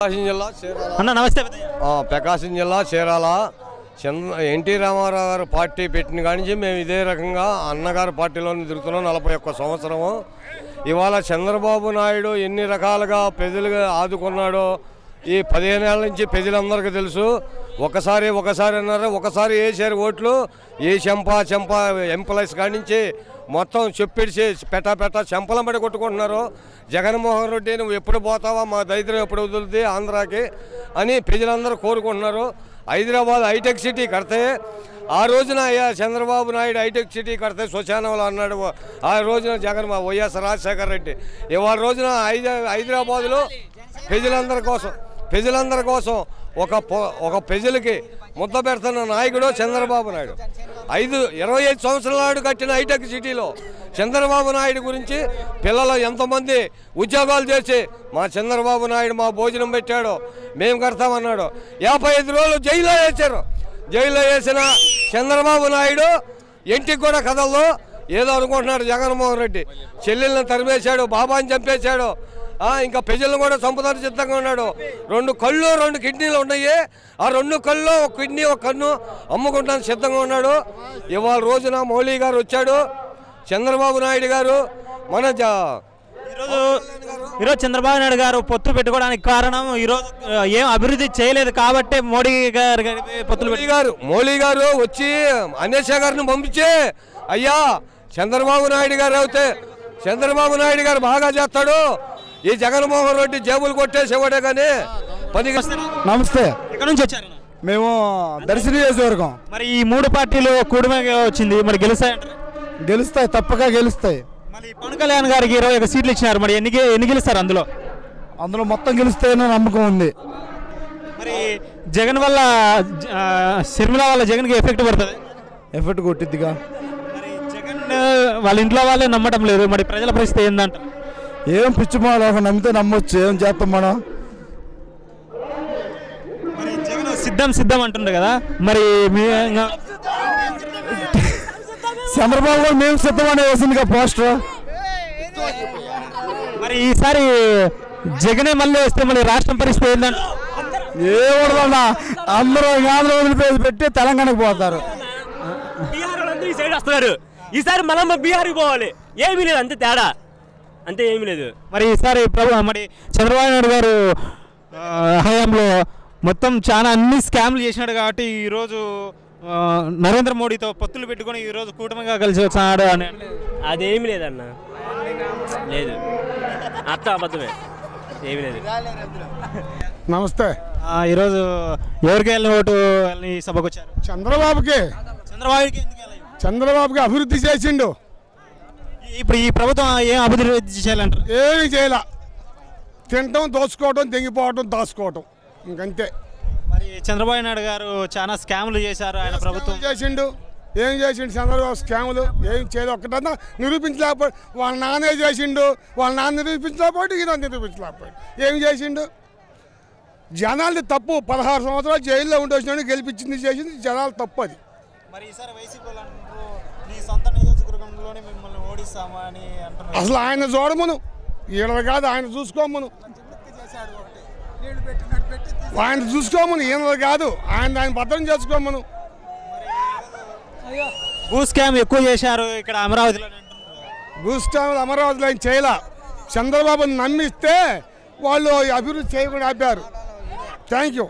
ప్రకాశం జిల్లా అన్న నమస్తే. ప్రకాశం జిల్లా చీరాల ఎన్టీ రామారావు గారు పార్టీ పెట్టిన కాడి నుంచి మేము ఇదే రకంగా అన్నగారు పార్టీలోనే తిరుగుతున్నాం 41 సంవత్సరము. ఇవాళ చంద్రబాబు నాయుడు ఎన్ని రకాలుగా ప్రజలుగా ఆదుకున్నాడో ఈ 15 ఏళ్ళ నుంచి ప్రజలందరికీ తెలుసు. ఒకసారి అన్నారు, ఒకసారి వేసారు ఓట్లు. ఏ చెంప ఎంప్లాయీస్ కాడి నుంచి మొత్తం చెప్పిడిచి పెట్ట చెంపలం పడి కొట్టుకుంటున్నారు. జగన్మోహన్ రెడ్డి నువ్వు ఎప్పుడు పోతావా, మా దరిద్రం ఎప్పుడు వదులుతుంది ఆంధ్రాకి అని ప్రజలందరూ కోరుకుంటున్నారు. హైదరాబాద్ హైటెక్ సిటీ కడితే ఆ రోజున చంద్రబాబు నాయుడు హైటెక్ సిటీ కడితే శ్మశానంలో అన్నాడు. ఆ రోజున వైఎస్ రాజశేఖర రెడ్డి. ఇవాళ రోజున హైదరాబాదులో ప్రజలందరి కోసం ఒక ప్రజలకి ముద్ద పెడుతున్న నాయకుడు చంద్రబాబు నాయుడు. 25 సంవత్సరాల నాడు కట్టిన హైటెక్ సిటీలో చంద్రబాబు నాయుడు గురించి పిల్లలు ఎంతమంది ఉద్యోగాలు చేసి మా చంద్రబాబు నాయుడు మా భోజనం పెట్టాడో మేము కడతామన్నాడు. 55 రోజులు జైల్లో వేశారు. జైల్లో వేసిన చంద్రబాబు నాయుడు ఇంటికి కూడా కథల్లో ఏదో అనుకుంటున్నాడు. జగన్మోహన్ రెడ్డి చెల్లెళ్ళని తరిమేశాడు, బాబాని చంపేశాడు, ఇంకా ప్రజలను కూడా చంపుతానికి సిద్ధంగా ఉన్నాడు. 2 కళ్ళు 2 కిడ్నీలు ఉన్నాయి. ఆ 2 కళ్ళు, 1 కిడ్నీ 1 కన్ను అమ్ముకుంటానికి సిద్ధంగా ఉన్నాడు. ఇవాళ రోజున మౌళి గారు వచ్చాడు, చంద్రబాబు నాయుడు గారు మన ఈరోజు చంద్రబాబు నాయుడు గారు పొత్తు పెట్టుకోవడానికి కారణం ఈరోజు ఏం అభివృద్ధి చేయలేదు కాబట్టి మోడీ గారు వచ్చి అన్వేష గారిని పంపించే అయ్యా చంద్రబాబు నాయుడు గారు అయితే చంద్రబాబు నాయుడు గారు బాగా చేస్తాడు, ఈ జగన్మోహన్ రెడ్డి జేబులు కొట్టేసేవాడే కానీ 10. నమస్తే. ఎక్కడి నుంచి వచ్చారు? మేము దర్శన నియోజకవర్గం. మరి ఈ 3 పార్టీలు కూడమగా వచ్చింది, మరి గెలుస్తాయి తప్పక గెలుస్తాయి. మరి పవన్ కళ్యాణ్ గారికి 21 సీట్లు ఇచ్చినారు, మరి ఎన్ని గెలుస్తారు? అందులో మొత్తం గెలుస్తాయని నమ్మకం ఉంది. మరి జగన్ వల్ల షర్మిల వల్ల జగన్కి ఎఫెక్ట్ పడుతుంది? ఎఫెక్ట్ కొట్టిద్దిగా. మరి జగన్ వాళ్ళ ఇంట్లో వాళ్ళే నమ్మటం లేదు, మరి ప్రజల పరిస్థితి ఏందంట? ఏం పిచ్చి మాకు నమ్మితే నమ్మొచ్చు, ఏం చేస్తాం మనం. మరి జగన్ సిద్ధం అంటుండే కదా, మరి చంద్రబాబు గారు మేము సిద్ధమని వేసిందిగా పోస్టర్. మరి ఈసారి జగనే మళ్ళీ వస్తే మళ్ళీ రాష్ట్రం పరిస్థితి ఏంటంటే ఏమన్నా అందరూ ఆంధ్ర వదిలిపేసి పెట్టి తెలంగాణకు పోతారు. ఈ సైడ్ వస్తున్నారు, ఈసారి మనం బీహార్కి పోవాలి. ఏమీ లేదు, అంతే తేడా, అంతే ఏమీ లేదు. మరి ఈసారి మరి చంద్రబాబు నాయుడు గారు హయాంలో మొత్తం చాలా అన్ని స్కామ్లు చేసినాడు కాబట్టి ఈరోజు నరేంద్ర మోడీతో పొత్తులు పెట్టుకొని ఈరోజు కూటమిగా కలిసి వచ్చాడు అని. అదేమి లేదన్న, లేదు, అర్థం అబద్ధమే, ఏమి లేదు. నమస్తే. ఈరోజు ఎవరికి వెళ్ళిన ఓటు సభకు వచ్చారు? చంద్రబాబుకి అభివృద్ధి చేసిండు. ఇప్పుడు ఈ ప్రభుత్వం ఏం అభివృద్ధి చేయాలంటారు? ఏమి చేయాల, తినటం, దోచుకోవటం, తెంగిపోవటం, దాచుకోవటం, ఇంకంతే. మరి చంద్రబాబు నాయుడు గారు చాలా స్కాములు చేశారు, ఆయన ప్రభుత్వం చేసిండు. ఏం చేసిండు చంద్రబాబు? స్కాములు ఏం చేయదు, ఒక్కటన్నా నిరూపించలేకపోయి. వాళ్ళ నాన్నే చేసిండు, వాళ్ళ నాన్న నిరూపించలేకపోయాడు, ఈయన నిరూపించలేకపోయాడు. ఏం చేసిండు? జనాలది తప్పు. 16 సంవత్సరాలు జైల్లో ఉండి వచ్చినాడు, గెలిపించింది చేసింది జనాలు తప్పు. అది మరి ఈసారి వైసీపీ నీ సొంత నియోజకవర్గంలోనే మిమ్మల్ని ఓడిస్తామా అని అంటున్నారు. అసలు ఆయన చూడమును, ఈయన కాదు, ఆయన చూసుకోమను, ఆయన చూసుకోమను, ఈయన కాదు, ఆయన భద్రం చేసుకోమను. భూ స్కామ్ ఎక్కువ చేశారు ఇక్కడ అమరావతిలో. భూ స్కామ్ అమరావతిలో ఆయన చేయలే. చంద్రబాబుని నమ్మిస్తే వాళ్ళు అభివృద్ధి చేయకుండా ఆపారు. Thank you.